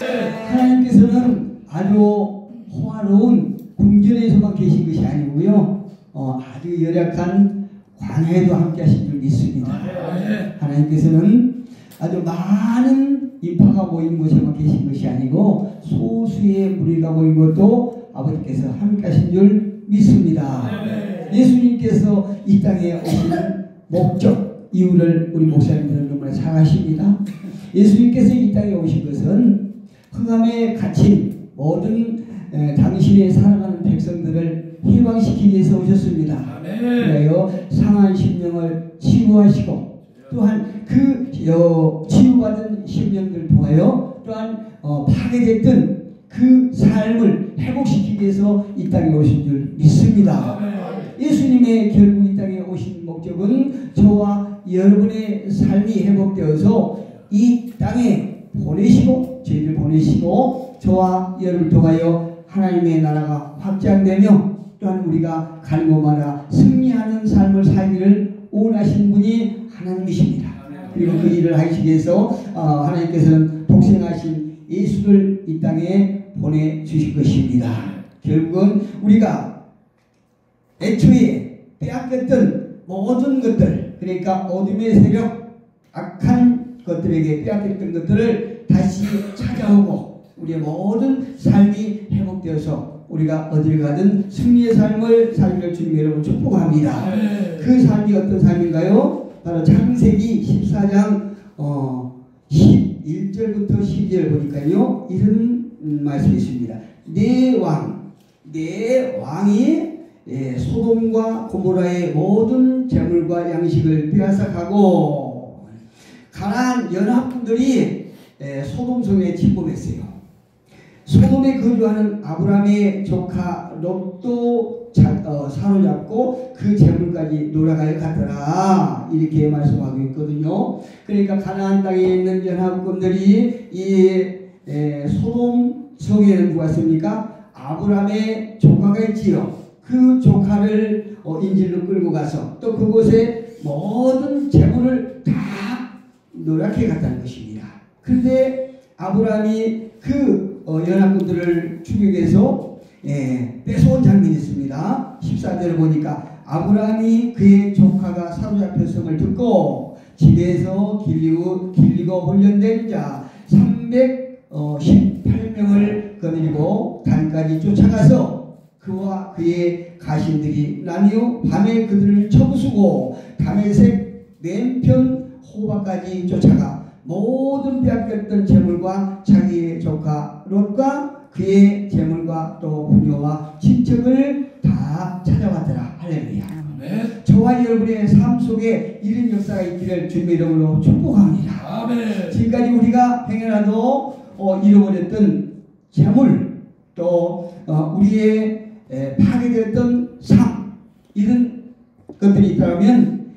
하나님께서는 아주 호화로운 궁전에서만 계신 것이 아니고요, 아주 열악한 광야에도 함께 하신 줄 믿습니다. 하나님께서는 아주 많은 인파가 모인 곳에만 계신 것이 아니고 소수의 무리가 모인 것도 아버지께서 함께 하신 줄 믿습니다. 예수님께서 이 땅에 오시는 목적, 이유를 우리 목사님들은 너무나 잘 아십니다. 예수님께서 이 땅에 오신 것은 흑암에 갇힌 모든 당신의 사랑하는 백성들을 해방시키기 위해서 오셨습니다. 그래요 상한 심령을 치유하시고, 또한 그 치유받은 심령들 통하여 또한 파괴됐던 그 삶을 회복시키기 위해서 이 땅에 오신 줄 믿습니다. 예수님의 결국 이 땅에 오신 목적은 저와 여러분의 삶이 회복되어서 이 땅에 보내시고, 저희를 보내시고 저와 여러분을 통하여 하나님의 나라가 확장되며 또한 우리가 가는 곳마다 승리하는 삶을 살기를 원하시는 분이 하나님이십니다. 그리고 그 일을 하시기 위해서 하나님께서는 독생하신 예수를 이 땅에 보내주실 것입니다. 결국은 우리가 애초에 빼앗겼던 모든 것들, 그러니까 어둠의 세력, 악한 것들에게 빼앗겼던 것들을 다시 찾아오고 우리의 모든 삶이 회복되어서 우리가 어딜 가든 승리의 삶을 살기를 주님 여러분 축복합니다. 그 삶이 어떤 삶인가요? 바로 창세기 14장 11절부터 12절 보니까요, 이런 말씀이 있습니다. 내 왕이 소돔과 고모라의 모든 재물과 양식을 빼앗아가고, 가나안 연합군들이 소돔성에 침범했어요. 소돔에 거주하는 아브라함의 조카 롯도 사로잡고 그 재물까지 놀아가여 갔더라, 이렇게 말씀하고 있거든요. 그러니까 가나안 땅에 있는 연합군들이 이 소돔 성에는 누가 있습니까? 아브라함의 조카가 있지요. 그 조카를 인질로 끌고 가서 또 그곳에 모든 재물을 다 노랗게 갔다는 것입니다. 그런데 아브라함이 그 연합군들을 추격해서 뺏어온 장면이 있습니다. 14절을 보니까 아브라함이 그의 조카가 사로잡힌 성을 듣고 집에서 길리고 훈련된 자 318명을 거느리고 단까지 쫓아가서 그와 그의 가신들이 나뉘어 밤에 그들을 쳐부수고 다메섹 맨편 호박까지 쫓아가 모든 빼앗겼던 재물과 자기의 조카 롯과 그의 재물과 또 부녀와 친척을 다 찾아왔더라. 할렐루야. 저와 여러분의 삶 속에 이런 역사가 있기를 주님의 이름으로 축복합니다. 지금까지 우리가 행여라도 잃어버렸던 재물, 또 우리의 파괴되었던 삶, 이런 것들이 있다면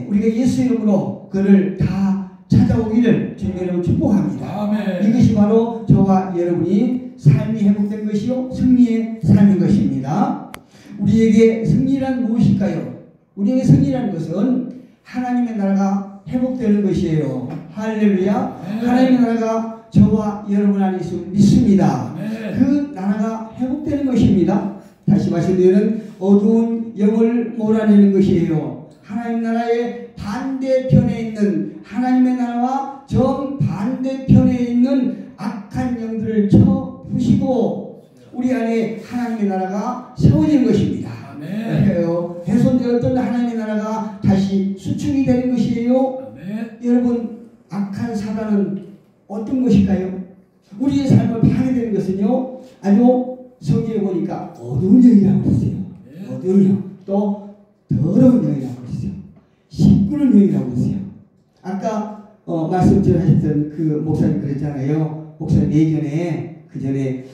우리가 예수 이름으로 그를 다 찾아오기를 주님 여러분 축복합니다. 이것이 바로 저와 여러분이 삶이 회복된 것이요 승리의 삶인 것입니다. 우리에게 승리란 무엇일까요? 우리에게 승리라는 것은 하나님의 나라가 회복되는 것이에요. 할렐루야. 하나님의 나라가 저와 여러분 안에 있음을 믿습니다. 그 나라가 회복되는 것입니다. 다시 말씀드리면 어두운 영을 몰아내는 것이에요. 하나님 나라의 반대편에 있는, 하나님의 나라와 정반대편에 있는 악한 영들을 쳐 부시고 우리 안에 하나님의 나라가 세워지는 것입니다. 그래요. 훼손되었던 하나님의 나라가 다시 수축이 되는 것이에요. 여러분, 악한 사단은 어떤 것일까요? 우리의 삶을 파괴되는 것은요, 아주 성경에 보니까 어두운 영이라고 했어요. 어두운 영, 또 더러운 영이라고 했어요. 시끄러운 영이라고 했어요. 아까 말씀하셨던 그 목사님 그랬잖아요. 목사님 예전에 그 전에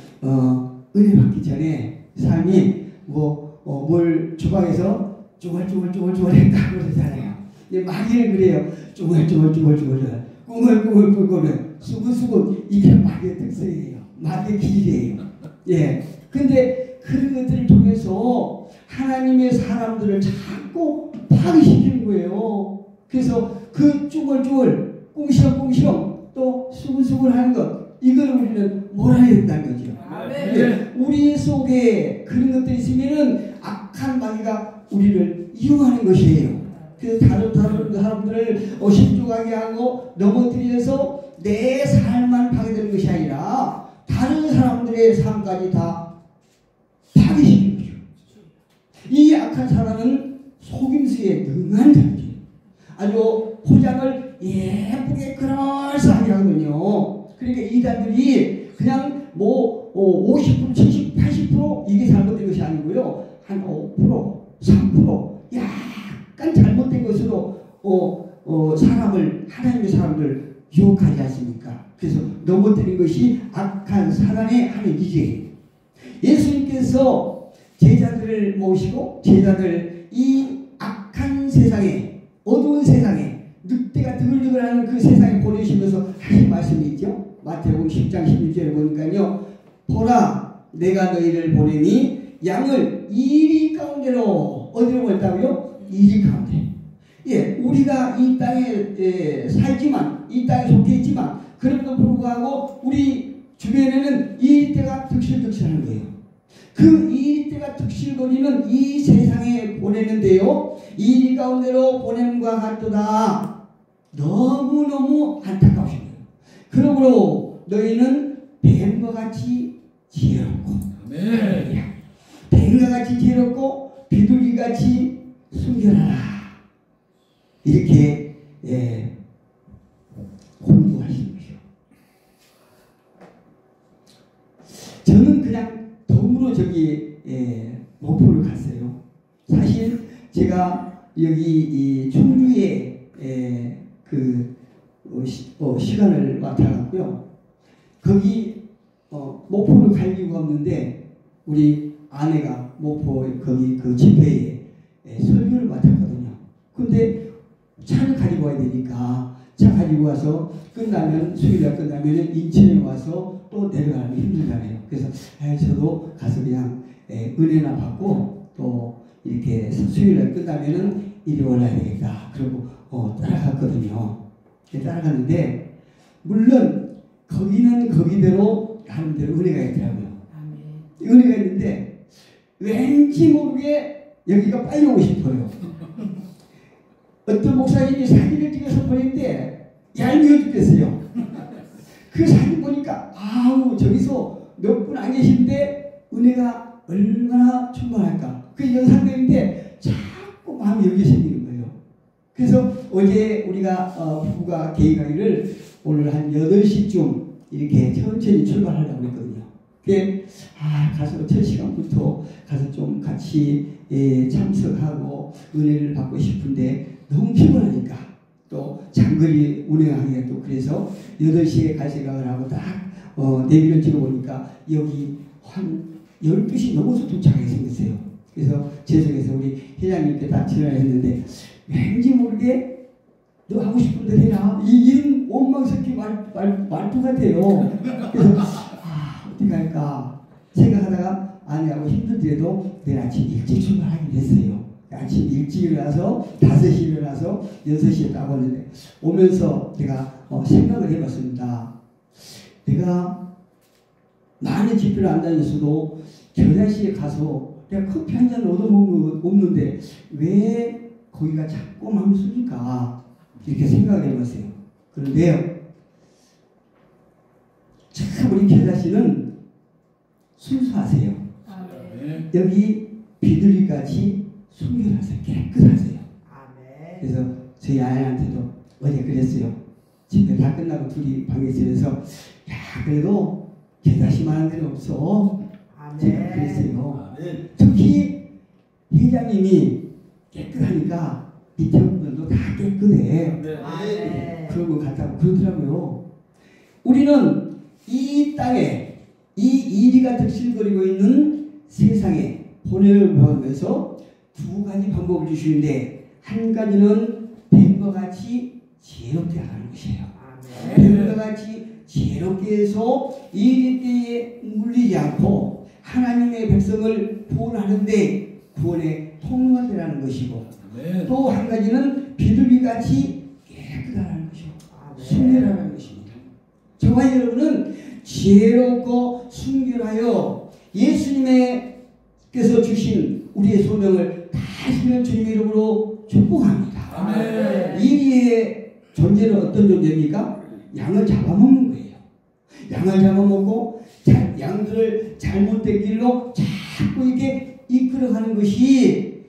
은혜 받기 전에 삶이 뭘 주방에서 쭈글쭈글 했다고 그러잖아요. 마귀는 그래요. 쭈글쭈글 꿍글꿍글 수근수근, 이게 마귀의 특성이에요. 마귀의 기질이에요. 예. 근데 그런 것들을 통해서 하나님의 사람들을 자꾸 파괴시키는 거예요. 그래서 그 쭈글쭈글 꿍시렁꿍시렁 또 수근수근 하는 것, 이걸 우리는 몰아야 된다는 거죠. 네. 우리 속에 그런 것들이 있으면은 악한 마귀가 우리를 이용하는 것이에요. 그래서 다른 사람들을 실족하게 하고 넘어뜨려서 내 삶만 파괴되는 것이 아니라 다른 사람들의 삶까지 다 파괴시키는 거죠. 이 악한 사람은 속임수에 능한 자죠. 아주 포장을 예쁘게 그럴싸하게 하거든요. 그러니까 이단들이 그냥 뭐 50%, 70%, 80% 이게 잘못된 것이 아니고요. 한 5%, 3% 약간 잘못된 것으로 사람을, 하나님의 사람들 유혹하지 않습니까? 그래서 넘어뜨린 것이 악한 사단의 하는 일이에요. 예수님께서 제자들을 모시고 제자들 이 악한 세상에, 어두운 세상에, 늑대가 드글드글하는 그 세상에 보내시면서 하신 말씀이 있죠. 마태복음 10장 16절에 보니까요. 보라, 내가 너희를 보내니 양을 이리 가운데로, 어디로 보냈다고요? 이리 가운데. 예, 우리가 이 땅에 살지만, 이 땅에 속해 있지만, 그럼에도 불구하고 우리 주변에는 이리떼가 득실득실하는 거예요. 그 이리떼가 득실거리는 이 세상에 보내는데요. 이리 가운데로 보냄과 같도다. 너무너무 안타까우신 거예요. 그러므로 너희는 뱀과 같이 지혜롭고, 뱀과 같이 지혜롭고 비둘기같이 순결하라. 이렇게 공부하시는 거죠. 저는 그냥 덤으로 저기 목포를 갔어요. 사실 제가 여기 이 충주에 시간을 맡아갔고요. 거기 목포를 갈 이유가 없는데 우리 아내가 목포 거기 그 집회에 설교를 맡았거든요. 근데 차를 가지고 와야 되니까 차 가지고 와서 끝나면 수요일날 끝나면 인천에 와서 또 내려가면 힘들잖아요. 그래서 저도 가서 그냥 은혜나 받고 또 이렇게 수요일날 끝나면은 이리 올라야 되겠다. 그리고 따라갔거든요. 따라갔는데 물론 거기는 거기대로 나름대로 은혜가 있더라고요. 은혜가 있는데 왠지 모르게 여기가 빨리 오고 싶어요. 어떤 목사님이 사진을 찍어서 보냈는데 얄미워 죽겠어요. 그 사진 보니까 아우 저기서 몇 분 안 계신데 은혜가 얼마나 충만할까. 그 영상들인데 자꾸 마음이 여기 생기는 거예요. 그래서 어제 우리가 부부가 개인강의를 오늘 한 8시쯤 이렇게 천천히 출발하려고 했거든요. 그게 가서 첫 시간부터 가서 좀 같이 참석하고 은혜를 받고 싶은데 너무 피곤하니까 또 장거리 운행하기가 또 그래서 8시에 갈 생각을 하고 딱 내비를 찍어보니까 여기 한 12시 넘어서 도착하게 생겼어요. 그래서 죄송해서 우리 회장님께 딱 전화를 했는데 왠지 모르게 너 하고 싶은 대로 해라. 이런 원망스럽게 말투 같아요. 그래서 어떻게 할까 생각하다가 아내하고 힘들더라도 내일 아침 일찍 출발하게 됐어요. 아침 일찍 일어나서 5시에 일어나서 6시에 딱 왔는데 오면서 내가 생각을 해봤습니다. 내가 많은 집회를 안 다녔어도 겨자씨에 가서 내가 커피 한 잔 얻어먹는 거 없는데 왜 거기가 자꾸 마음이 쏠릴까 이렇게 생각을 해봤어요. 그런데요 참 우리 겨자씨는 순수하세요. 여기 비둘기같이 순결하세요. 깨끗하세요. 그래서 저희 아내한테도 어제 그랬어요. 집회 다 끝나고 둘이 방에 있으면서 야 그래도 겨자씨만한 데는 없어. 제가 그랬어요. 특히 회장님이 깨끗하니까 밑에 분들도 다 깨끗해. 그런 것 같다고 그러더라고요. 우리는 이 땅에 이 이리가 득실거리고 있는 세상에 보내를 보면서 두 가지 방법을 주시는데 한 가지는 뱀과 같이 지혜롭게 하는 것이에요. 뱀과 같이 지혜롭게 해서 이리때에 물리지 않고 하나님의 백성을 구원하는데 구원의 통로가 되라는 것이고 또 한 가지는 비둘기같이 깨끗하라는 것이고 순결하라는 것입니다. 저와 여러분은 지혜롭고 순결하여 예수님께서 주신 우리의 소명을 다하시는 주님 이름으로 축복합니다. 아멘. 이리의 존재는 어떤 존재입니까? 양을 잡아먹는 거예요. 양을 잡아먹고 양들을 잘못된 길로 자꾸 이렇게 이끌어가는 것이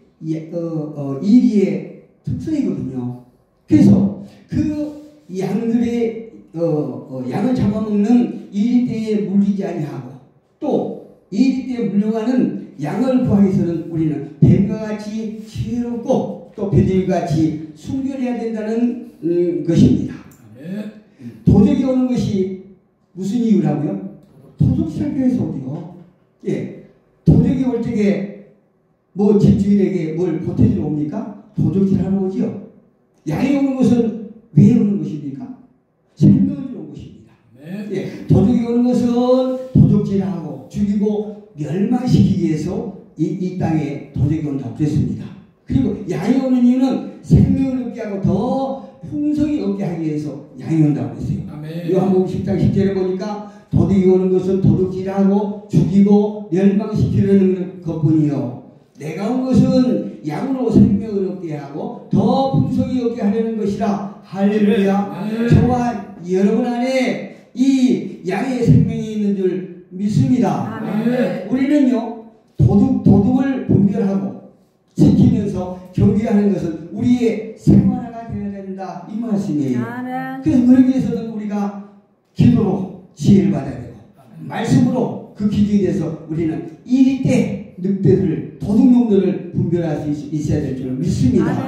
이리의 특성이거든요. 그래서 그 양들의 양을 잡아먹는 이리 때에 물리지 아니하고 또 이리 때에 물려가는 양을 구하기 위해서는 우리는 뱀과 같이 지혜롭고 또 배들과 같이 순결해야 된다는 것입니다. 도적이 오는 것이 무슨 이유라고요? 도적살펴에서 오죠. 예, 도적이 올 적에 뭐 집주인에게 뭘 보태주러 옵니까? 도적질하러 오지요. 양이 오는 것은 왜 오는 것입니까? 생명을 주는 것입니다. 예, 도적이 오는 것은 도적질하고 죽이고 멸망시키기 위해서 이 땅에 도적이 온다고 그랬습니다. 그리고 양이 오는 이유는 생명을 얻게 하고 더 풍성히 얻게 하기 위해서 양이 온다고 그랬어요. 요한복음 10장 10절에 보니까 도둑이 오는 것은 도둑질하고 죽이고 멸망시키려는 것뿐이요. 내가 온 것은 양으로 생명을 얻게 하고 더 풍성히 얻게 하려는 것이라. 할렐루야. 저와 여러분 안에 이 양의 생명이 있는 줄 믿습니다. 우리는요 도둑을 분별하고 지키면서 경계하는 것은 우리의 생활화가 되어야 된다 이 말씀이에요. 그래서 그러기 위해서는 우리가 기도로 지혜를 받아야 되고 말씀으로 그 기준에 대해서 우리는 이리 때 늑대들 도둑놈들을 분별할 수 있어야 될 줄 믿습니다.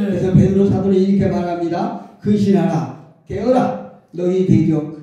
그래서 베드로 사도는 이렇게 말합니다. 근신하라 깨어라 너희 대적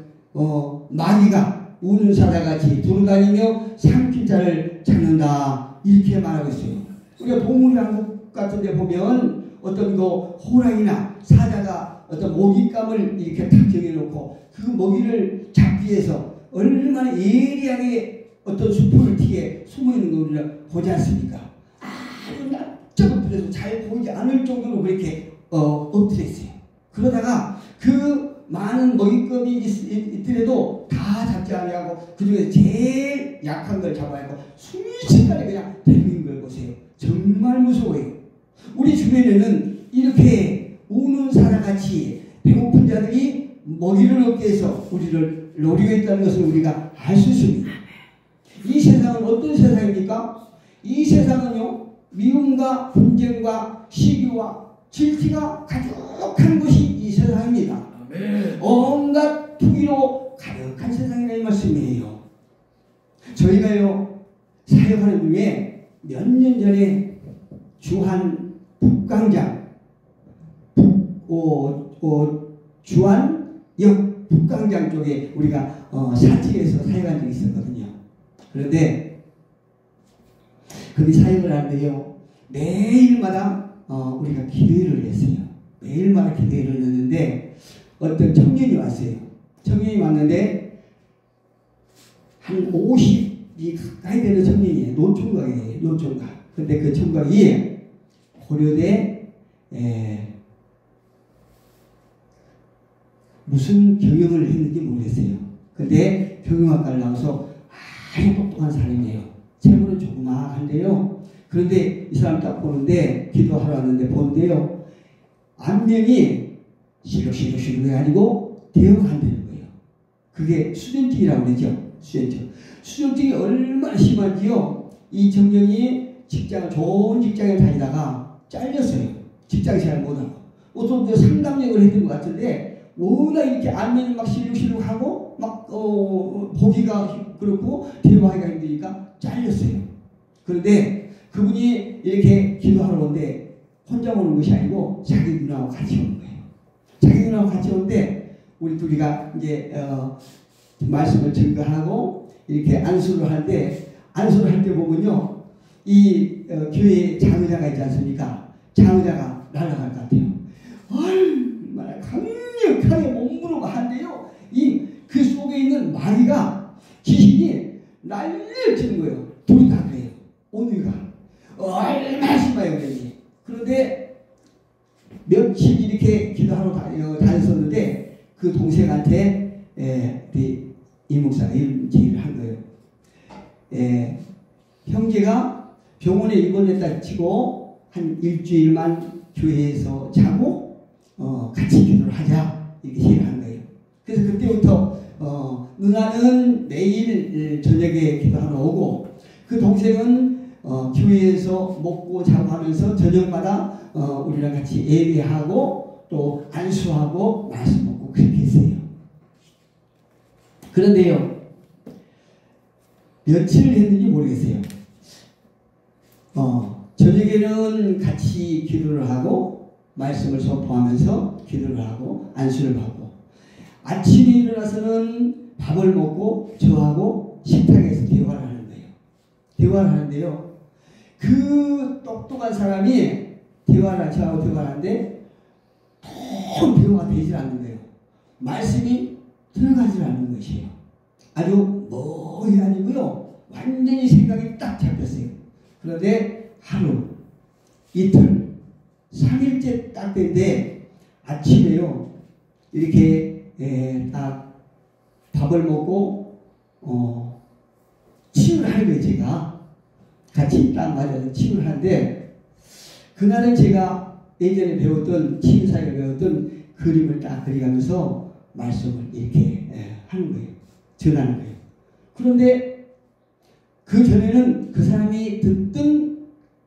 마귀가 우는 사자같이 두루다니며 삼킬 자를 찾는다 이렇게 말하고 있어요. 우리가 동물왕국 같은 데 보면 어떤 그 호랑이나 사자가 어떤 먹잇감을 이렇게 탁 정해놓고 그 먹이를 잡기 위해서 얼마나 예리하게 어떤 수풀을 튀게 숨어있는 걸 우리가 보지 않습니까? 아주 납작 엎드려서 잘 보이지 않을 정도로 그렇게 엎드려 있어요. 그러다가 그 많은 먹잇감이 있더라도 다 잡지 않냐고 그 중에 제일 약한 걸 잡아야 하고 순식간에 그냥 데리는 걸 보세요. 정말 무서워요. 우리 주변에는 이렇게 우는 사자같이 배고픈 자들이 먹이를 얻기 위해서 우리를 노리고 있다는 것을 우리가 알 수 있습니다. 이 세상은 어떤 세상입니까? 이 세상은요 미움과 분쟁과 시기와 질투가 가득한 것이 이 세상입니다. 온갖 투기로 가득한 세상이라는 말씀이에요. 저희가요 사역하는 중에 몇 년 전에 주한 북광장 주한역 북광장 쪽에 우리가 사직에서 사역한 적이 있었거든요. 그런데 거기 사역을 하는데요 매일마다 우리가 기도회를 했어요. 매일마다 기도회를 했는데 어떤 청년이 왔어요. 청년이 왔는데 한 50이 가까이 되는 청년이에요. 노총각이에요. 노총각. 근데 그 총각이 고려대 무슨 경영을 했는지 모르겠어요. 근데 경영학과를 나와서 아주 똑똑한 사람이에요. 체구는 조그마한데요. 그런데 이 사람 딱 보는데 기도하러 왔는데 보는데요. 안면이 시룩시룩시룩 해가지고 되어간다는 거예요. 그게 수전증이라고 그러죠. 수전증. 수전증이 얼마나 심한지요. 이 청년이 좋은 직장에 다니다가 잘렸어요. 직장 생활 못하고. 어떤 상담력을 했던 것 같은데 워낙 이렇게 안면이 막 시룩시룩하고 막 보기가 그렇고 대화하기가 힘드니까 잘렸어요. 그런데 그분이 이렇게 기도하러 오는데 혼자 오는 것이 아니고 자기 누나하고 같이 오는 거예요. 자기 누나하고 같이 오는데 우리 둘이가 이제 말씀을 증거하고 이렇게 안수를 하는데 안수를 할 때 보면요 이 교회 장의자가 있지 않습니까? 장의자가 날아갈 것 같아요. 얼마나 강력하게 몸부림을 하는데요 그 속에 있는 마귀가 귀신이 난리를 치는 거예요. 둘이 다 그래요. 오늘가 얼마나 심해요. 그런데 며칠 이렇게 기도하러 다녔었는데 그 동생한테 이 목사가 이런 얘기를 한 거예요. 형제가 병원에 입원했다 치고 한 일주일만 교회에서 자고 같이 기도를 하자 이렇게 얘기를 한 거예요. 그래서 그때부터 누나는 매일 저녁에 기도하러 오고 그 동생은 교회에서 먹고 자고 하면서 저녁마다 우리랑 같이 예배하고 또 안수하고 말씀 먹고 그렇게 했어요. 그런데요, 며칠을 했는지 모르겠어요. 저녁에는 같이 기도를 하고 말씀을 선포하면서 기도를 하고 안수를 받고 아침에 일어나서는 밥을 먹고 저하고 식탁에서 대화를 하는 거예요. 대화를 하는데요, 그 똑똑한 사람이 저하고 대화를 하는데 통 대화가 되질 않는 거예요. 말씀이 들어가질 않는 것이에요. 아주 멀리 아니고요, 완전히 생각이 딱 잡혔어요. 그런데 하루, 이틀, 3일째 딱 됐는데 아침에요 이렇게 딱 밥을 먹고 치유를 하는 거예요. 제가 같이 딱 맞아서 치유를 하는데 그날은 제가 예전에 배웠던 치유사에 배웠던 그림을 딱 그려가면서 말씀을 이렇게 하는 거예요. 전하는 거예요. 그런데 그 전에는 그 사람이 듣든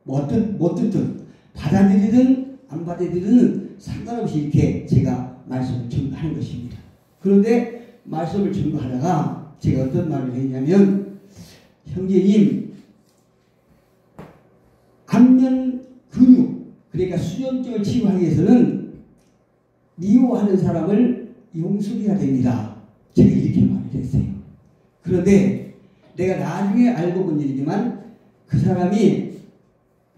못 듣든 받아들이든 안 받아들이든 상관없이 이렇게 제가 말씀을 전하는 것입니다. 그런데 말씀을 전하다가 제가 어떤 말을 했냐면, 형제님, 안면 근육, 그러니까 수전증을 치유하기 위해서는 미워하는 사람을 용서해야 됩니다. 제가 이렇게 말을 했어요. 그런데 내가 나중에 알고 본 일이지만 그 사람이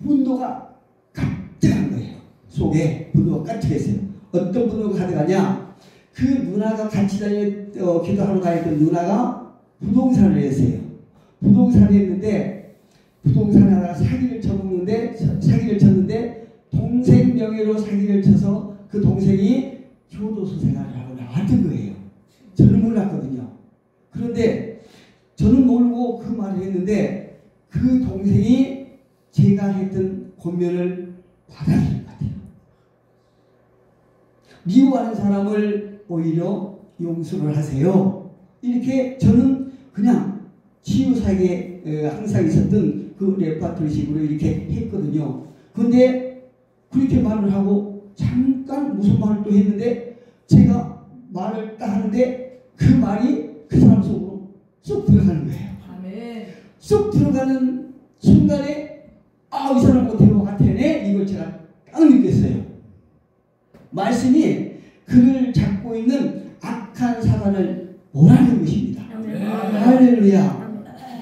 분노가 가득한 거예요. 속에 분노가 가득했어요. 어떤 분노가 가득하냐? 그 누나가 같이 기도하러 다녔던 누나가 부동산을 했어요. 부동산을 했는데 부동산에 하다가 사기를 쳤는데 동생 명의로 사기를 쳐서 그 동생이 교도소 생활을 하고 나왔던 거예요. 저는 몰랐거든요. 그런데 저는 모르고 그 말을 했는데 그 동생이 제가 했던 권면을 받아들인 것 같아요. 미워하는 사람을 오히려 용서를 하세요. 이렇게 저는 그냥 치유사에 항상 있었던 그 레파토리식으로 이렇게 했거든요. 그런데 그렇게 말을 하고 잠깐 무슨 말을 또 했는데 제가 말을 딱 하는데 그 말이 그 사람 속으로 쏙 들어가는 거예요. 아멘. 쏙 들어가는 순간에 이 사람하고 대화가 되네? 이걸 제가 딱 느꼈어요. 말씀이 그를 잡고 있는 악한 사단을 몰아낸 것입니다. 할렐루야.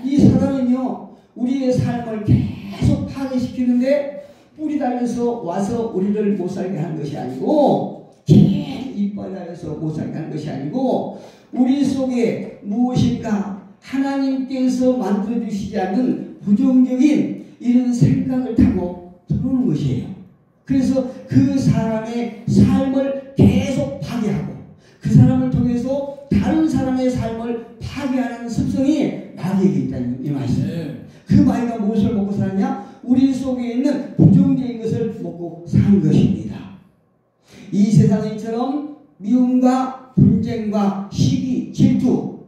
이 사단은요, 우리의 삶을 계속 파괴시키는데 뿌리 달려서 와서 우리를 못 살게 하는 것이 아니고, 이빨 달려서 못 살게 하는 것이 아니고, 우리 속에 무엇인가 하나님께서 만들어주시지 않는 부정적인 이런 생각을 타고 들어오는 것이에요. 그래서 그 사람의 삶을 계속 파괴하고 그 사람을 통해서 다른 사람의 삶을 파괴하는 습성이 나에게 있다는 이 말씀이에요. 그 마이가 무엇을 먹고 사느냐? 우리 속에 있는 부정적인 것을 먹고 사는 것입니다. 이 세상처럼 미움과 분쟁과 시기, 질투,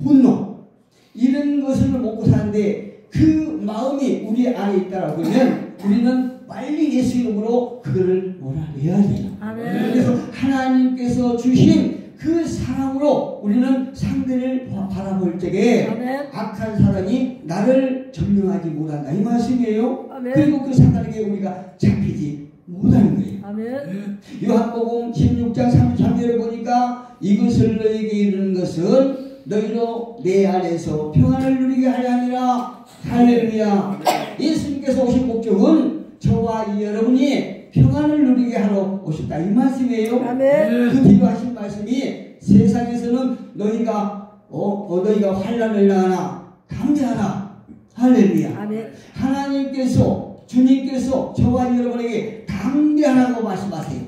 분노 이런 것을 먹고 사는데 그 마음이 우리 안에 있다라고 하면 우리는 빨리 예수 이름으로 그거를 몰아내야 돼요. 아멘. 그래서 하나님께서 주신 그 사랑으로 우리는 상대를 바라볼 적에 아멘. 악한 사람이 나를 점령하지 못한다 이 말씀이에요. 아멘. 그리고 그 사단에게 우리가 잡히지 못하는 거예요. 아멘. 요한복음 16장 33절을 보니까 이것을 너에게 이르는 것은 너희로 내 안에서 평안을 누리게 하려 함이라. 할렐루야. 예수님께서 오신 목적은 저와 여러분이 평안을 누리게 하러 오셨다 이 말씀이에요. 아멘. 그 뒤로 하신 말씀이 세상에서는 너희가 환난을 당하나 담대하라. 할렐루야. 아멘. 하나님께서 주님께서 저와 여러분에게 담대하라고 말씀하세요.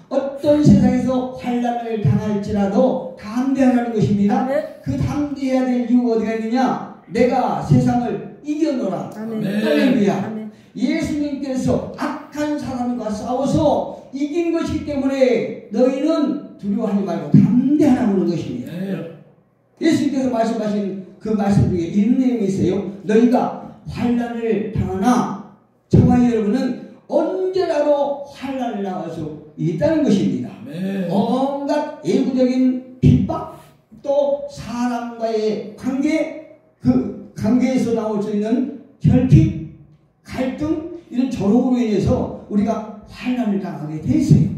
어떤 세상에서 환난을 당할지라도 담대하라는 것입니다. 아멘. 그 담대해야 될 이유가 어디가 있느냐? 내가 세상을 이겨노라. 할렐루야. 예수님께서 악한 사람과 싸워서 이긴 것이기 때문에 너희는 두려워하지 말고 담대하라고 하는 것입니다. 예수님께서 말씀하신 그 말씀 중에 이런 내용이 있어요. 너희가 환난을 당하나 저와 여러분은 언제라도 환난을 당할 수 있다는 것입니다. 온갖 예구적인 핍박 또 사람과의 관계, 그 관계에서 나올 수 있는 결핍, 갈등 이런 조롱으로 인해서 우리가 환난을 당하게 돼 있어요.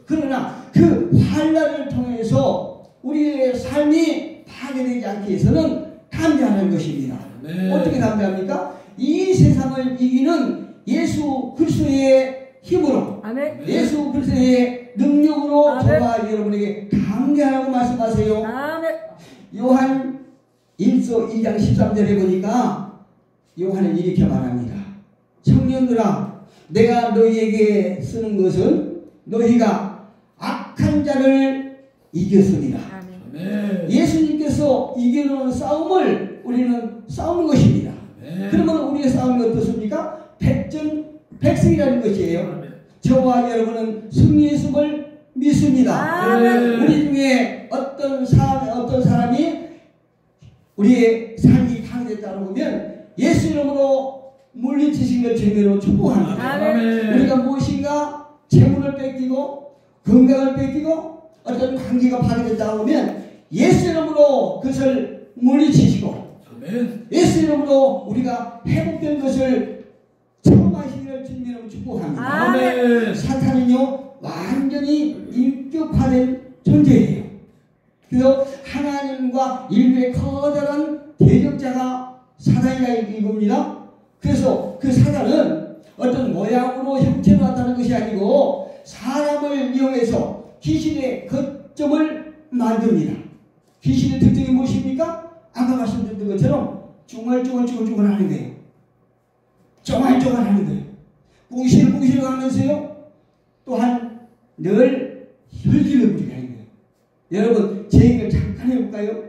그러나 그 환난을 통해서 우리의 삶이 파괴되지 않기 위해서는 담대하는 것입니다. 어떻게 담대합니까? 이 세상을 이기는 예수 그리스도의 힘으로, 아멘. 예수 그리스도의 능력으로 아멘. 저와 여러분에게 담대하라고 말씀하세요. 아멘. 요한 1서 2장 13절에 보니까 요한은 이렇게 말합니다. 청년들아, 내가 너희에게 쓰는 것은 너희가 악한 자를 이겼습니다. 아멘. 예수님께서 이겨놓은 싸움을 우리는 싸우는 것입니다. 그러면 우리의 싸움이 어떻습니까? 백전백승이라는 것이에요. 저와 여러분은 승리했음을 믿습니다. 우리 중에 어떤 사람이 우리의 삶이 파괴됐다고 보면 예수 이름으로 물리치신 것 죄로 축복합니다. 우리가 무엇인가 재물을 뺏기고 건강을 뺏기고 어떤 관계가 파괴됐다고 하면 예수 이름으로 그것을 물리치시고 예수 이름으로 우리가 회복된 것을 체험하시기를 주님으로 축복합니다. 사탄은요 완전히 인격화된 존재예요. 그래서 하나님과 인류의 커다란 대적자가 사단이라 이겁니다. 그래서 그 사단은 어떤 모양으로 형체로 나타나는 것이 아니고 사람을 이용해서 귀신의 거점을 만듭니다. 귀신의 특징이 무엇입니까? 아까 말씀드렸던 것처럼 쭈글쭈글 하는 거예요. 쪼글쪼글 하는 거예요. 꿍시렁꿍시렁 하면서요 또한 늘 혈기를 부리게 하는 거예요. 여러분 제 얘기를 잠깐 해볼까요?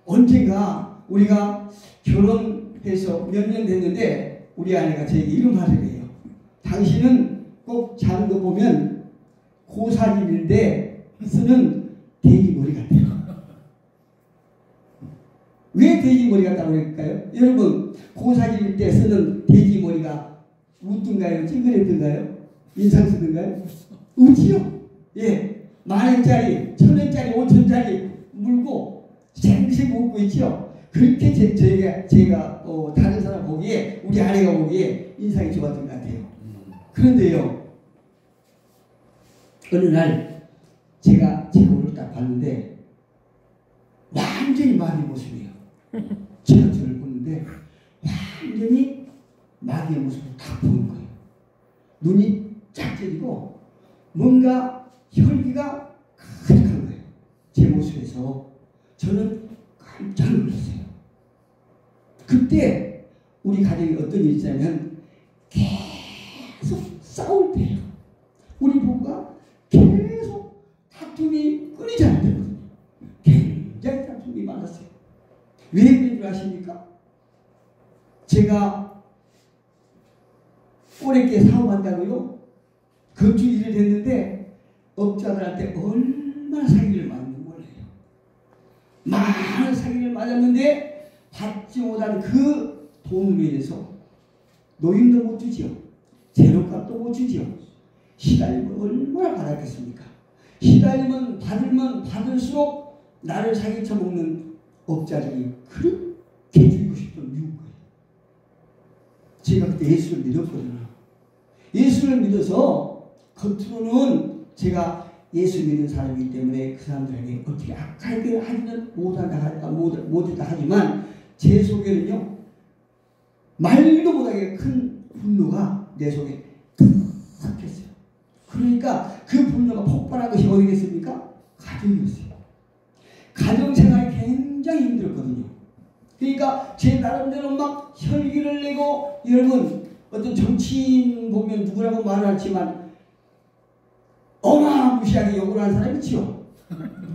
언젠가 우리가 결혼해서 몇 년 됐는데 우리 아내가 제게 이런 말을 해요. 당신은 꼭 자는 거 보면 고사질 때 쓰는 돼지머리 같아요. 왜 돼지머리 같다고 할까요? 여러분 고사질 때 쓰는 돼지머리가 웃든가요? 찡그랬든가요? 인상 쓰든가요? 웃지요? 예, 10,000원짜리, 1,000원짜리, 5,000원짜리 물고 생생 웃고 있죠? 그렇게 제가 다른 사람 보기에 우리 아내가 보기에 인상이 좋았던 것 같아요. 그런데요 어느 날 제가 제 거울을 딱 봤는데 완전히 마귀의 모습이에요. 제가 저를 보는데 완전히 마귀의 모습을 딱 보는 거예요. 눈이 쫙 ጨ리고 뭔가 혈기가 가득한 거예요. 제 모습에서 저는 깜짝 놀랐어요. 그때 우리 가정에 어떤 일이 있냐면 계속 싸울 때예요. 우리 부부가 계속 다툼이 끊이지 않았거든요. 굉장히 다툼이 많았어요. 왜 그런 줄 아십니까? 제가 오래게 사업한다고요? 건축 일을 했는데 업자들한테 얼마나 사기를 맞는지 몰라요. 많은 사기를 맞았는데 받지 못한 그 돈으로 인해서 노임도 못 주지요. 재료값도 못 주지요. 시달림을 얼마나 받았겠습니까? 시달림은 받으면 받을수록 나를 사기쳐 먹는 업자들이 그렇게 죽이고 싶던 이유인 거예요. 제가 그때 예수를 믿었거든요. 예수를 믿어서 겉으로는 제가 예수 믿는 사람이기 때문에 그 사람들에게 어떻게 악하게 하지는 못했다 하지만 제 속에는요 말도 못하게 큰 분노가 내 속에 탁했어요. 그러니까 그 분노가 폭발한 것이 어디겠습니까? 가정이었어요. 가정생활이 굉장히 힘들었거든요. 그러니까 제 나름대로 막 혈기를 내고 여러분 어떤 정치인 보면 누구라고 말을 하지만 어마무시하게 욕을 하는 사람이 있죠.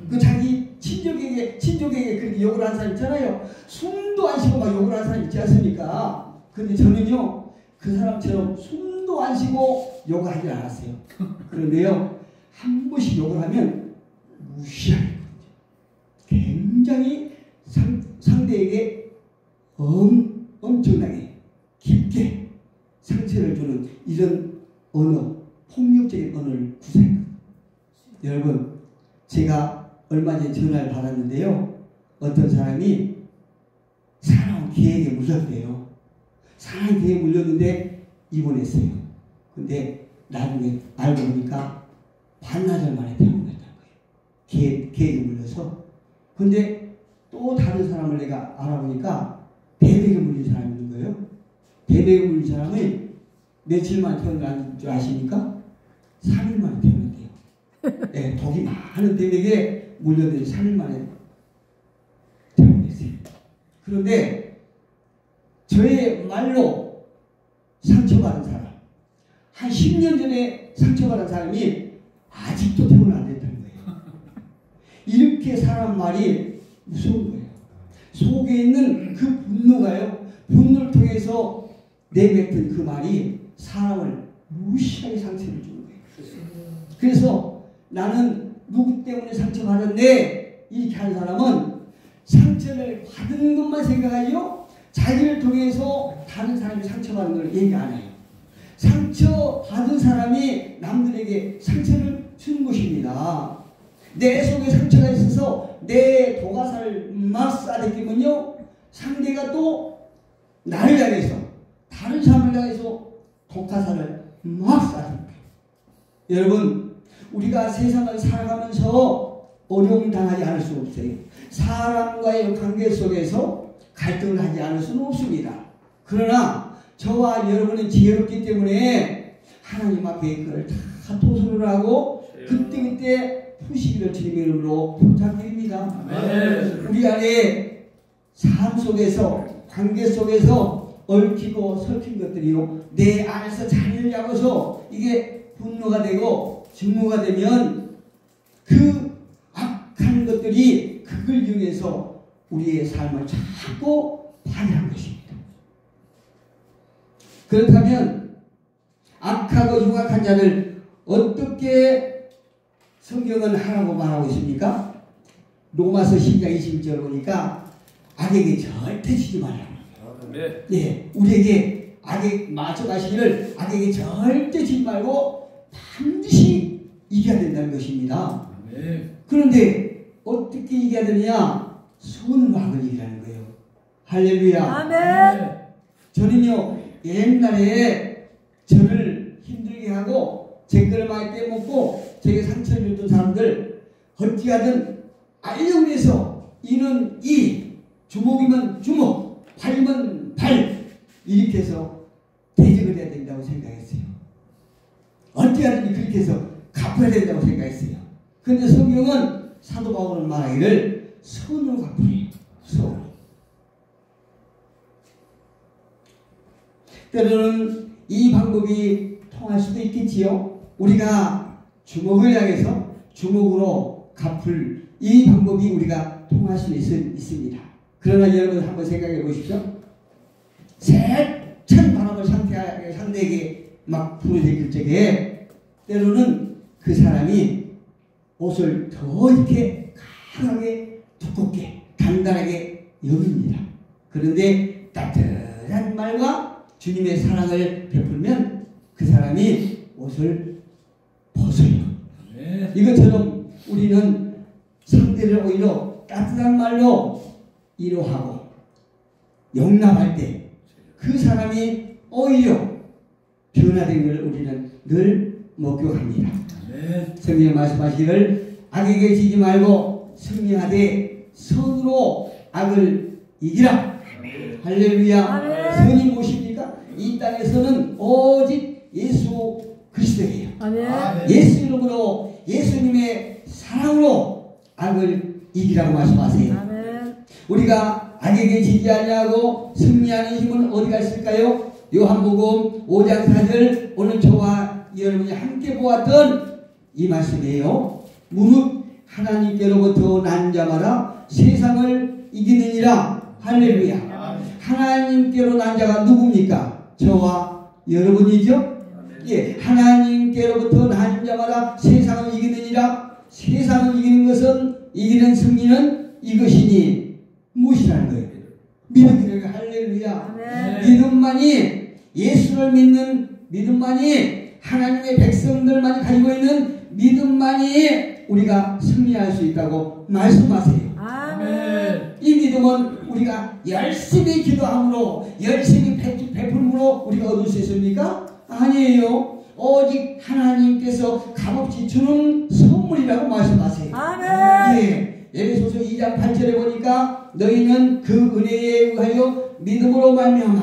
그 자기 친족에게 그렇게 욕을 한 사람 있잖아요. 숨도 안 쉬고 막 욕을 한 사람 있지 않습니까? 근데 저는요, 그 사람처럼 숨도 안 쉬고 욕을 하지 않았어요. 그런데요, 한 번씩 욕을 하면 무시하게 굉장히 상대에게 엄청나게 깊게 상처를 주는 이런 언어, 폭력적인 언어를 구사했거든요. 여러분, 제가 얼마 전에 전화를 받았는데요. 어떤 사람이 사나운 개에게 물렸대요. 사나운 개에 물렸는데 입원했어요. 근데 나중에 알고 보니까 반나절 만에 퇴원했다는 거예요. 개에게 물려서. 근데 또 다른 사람을 내가 알아보니까 뱀에게 물린 사람이 있는 거예요. 뱀에게 물린 사람이 며칠 만에 퇴원한 줄 아십니까? 3일 만에 퇴원했대요. 네, 독이 많은 뱀에게 물렸는데 3일 만에 퇴원했어요. 그런데 저의 말로 상처받은 사람, 한 10년 전에 상처받은 사람이 아직도 퇴원 안 됐다는 거예요. 이렇게 사람 말이 무서운 거예요. 속에 있는 그 분노가요, 분노를 통해서 내뱉은 그 말이 사람을 무시하게 상처를 주는 거예요. 그래서 나는 누구 때문에 상처받았네 이렇게 하는 사람은 상처를 받은 것만 생각하죠, 자기를 통해서 다른 사람이 상처받는 걸 얘기 안 해요. 상처받은 사람이 남들에게 상처를 주는 것입니다. 내 속에 상처가 있어서 내 도가살을 막 쏴대끼면요, 상대가 또 나를 향해서, 다른 사람을 향해서 독가살을 막 쏴대끼어요. 여러분, 우리가 세상을 살아가면서 어려움을 당하지 않을 수 없어요. 사람과의 관계 속에서 갈등을 하지 않을 수는 없습니다. 그러나 저와 여러분은 지혜롭기 때문에 하나님 앞에 그걸 다 토설을 하고 그때그때 푸시기를 주님의 이름으로 부탁드립니다. 우리 안에 삶 속에서, 관계 속에서 얽히고 설킨 것들이요, 내 안에서 자리를 잡아서 이게 분노가 되고 증오가 되면 그 악한 것들이 그걸 이용해서 우리의 삶을 자꾸 파괴한 것입니다. 그렇다면 악하고 흉악한 자를 어떻게 성경은 하라고 말하고 있습니까? 로마서 10장 20절 보니까 악에게 절대 지지 말라고 합니다. 네, 우리에게 악에 맞춰가시기를 악에게 절대 지지 말고 반드시 이겨야 된다는 것입니다. 그런데 어떻게 이겨야 되느냐? 선으로 악을 이기라는 거예요. 할렐루야. 아멘. 저는요, 옛날에 저를 힘들게 하고 제 거를 많이 빼먹고 제게 상처를 줬던 사람들 어찌하든 알려고 해서 이는 이, 주먹이면 주먹, 발이면 발, 이렇게 해서 대적을 해야 된다고 생각했어요. 어찌하든 그렇게 해서 갚아야 된다고 생각했어요. 그런데 성경은 사도 바울은 말하기를 선으로 갚으래요. 선으로. 때로는 이 방법이 통할 수도 있겠지요. 우리가 주먹을 향해서 주먹으로 갚을 이 방법이 우리가 통할 수 있습니다. 그러나 여러분 한번 생각해 보십시오. 세찬 바람을 상대에게 막 불어제낄 적에 때로는 그 사람이 옷을 더 이렇게 강하게 두껍게 단단하게 여깁니다. 그런데 따뜻한 말과 주님의 사랑을 베풀면 그 사람이 옷을 벗어요. 네. 이것처럼 우리는 상대를 오히려 따뜻한 말로 위로하고 용납할 때 그 사람이 오히려 변화된 걸 우리는 늘 목격합니다. 네. 성경 말씀하시기를 악에게 지지 말고 승리하되 선으로 악을 이기라. 네. 할렐루야. 네. 선이 무엇입니까? 이 땅에서는 오직 예수 그리스도예요. 네. 예수 이름으로 예수님의 사랑으로 악을 이기라고 말씀하세요. 네. 우리가 악에게 지지 아니하고 승리하는 힘은 어디가 있을까요? 요한복음 5장 4절, 오늘 저와 여러분이 함께 보았던 이 말씀이에요. 무릇 하나님께로부터 난 자마다 세상을 이기느니라. 할렐루야. 하나님께로 난 자가 누굽니까? 저와 여러분이죠? 예, 하나님께로부터 난 자마다 세상을 이기느니라. 세상을 이기는 것은, 이기는 승리는 이것이니 무엇이라는 거예요? 믿음이라는. 할렐루야. 믿음만이, 예수를 믿는 믿음만이, 하나님의 백성들만이 가지고 있는 믿음만이 우리가 승리할 수 있다고 말씀하세요. 아멘. 이 믿음은 우리가 열심히 기도함으로, 열심히 베풀므로 우리가 얻을 수 있습니까? 아니에요. 오직 하나님께서 값없이 주는 선물이라고 말씀하세요. 아멘. 예, 에베소서 2장 8절에 보니까 너희는 그 은혜에 의하여 믿음으로 말미암아,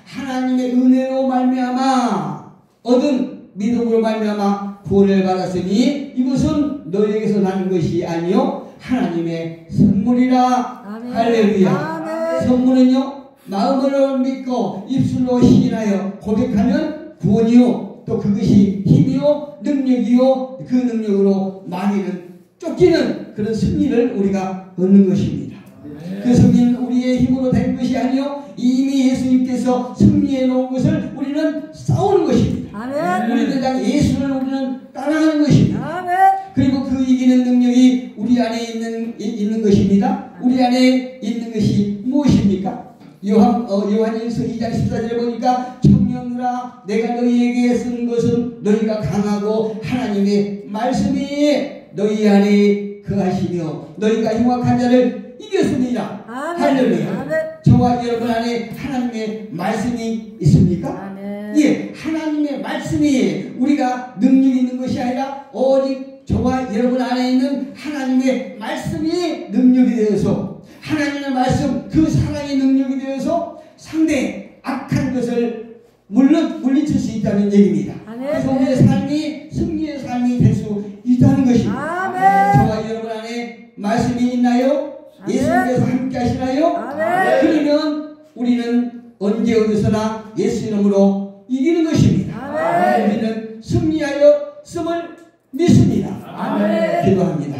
하나님의 은혜로 말미암아 얻은 믿음으로 말미암아 구원을 받았으니 이것은 너희에게서 나는 것이 아니요 하나님의 선물이라. 아멘. 할렐루야. 아멘. 선물은요, 마음으로 믿고 입술로 시인하여 고백하면 구원이요, 또 그것이 힘이요 능력이요, 그 능력으로 마귀는 쫓기는 그런 승리를 우리가 얻는 것입니다. 그 승리는 우리의 힘으로 된 것이 아니요 이미 예수님께서 승리해 놓은 것을 우리는 싸우는 것입니다. 아멘. 우리들 당 예수를 우리는 따라가는 것입니다. 아멘. 그리고 그 이기는 능력이 우리 안에 있는 것입니다. 우리 안에 있는 것이 무엇입니까? 요한일서 2장 14절에 보니까 청년들아, 내가 너희에게 쓴 것은 너희가 강하고 하나님의 말씀이 너희 안에 거하시며 너희가 흉악한 자를 이겼습니다. 할렐루야. 저와 여러분 안에 하나님의 말씀이 있습니까? 아멘. 예, 하나님의 말씀이 우리가 능력 있는 것이 아니라 오직 저와 여러분 안에 있는 하나님의 말씀이 능력이 되어서, 하나님의 말씀, 그 사랑의 능력이 되어서 상대 악한 것을 물리칠 수 있다는 얘기입니다. 아멘. 그래서 우리의 삶이 승리의 삶이 될 수 있다는 것입니다. 아멘. 저와 여러분 안에 말씀이 있나요? 아멘. 예수님께서 함께 하시나요? 아멘. 그러면 우리는 언제 어디서나 예수 이름으로 이기는 것입니다. 아멘. 우리는 승리하여 씀을 믿습니다. 아멘. 기도합니다.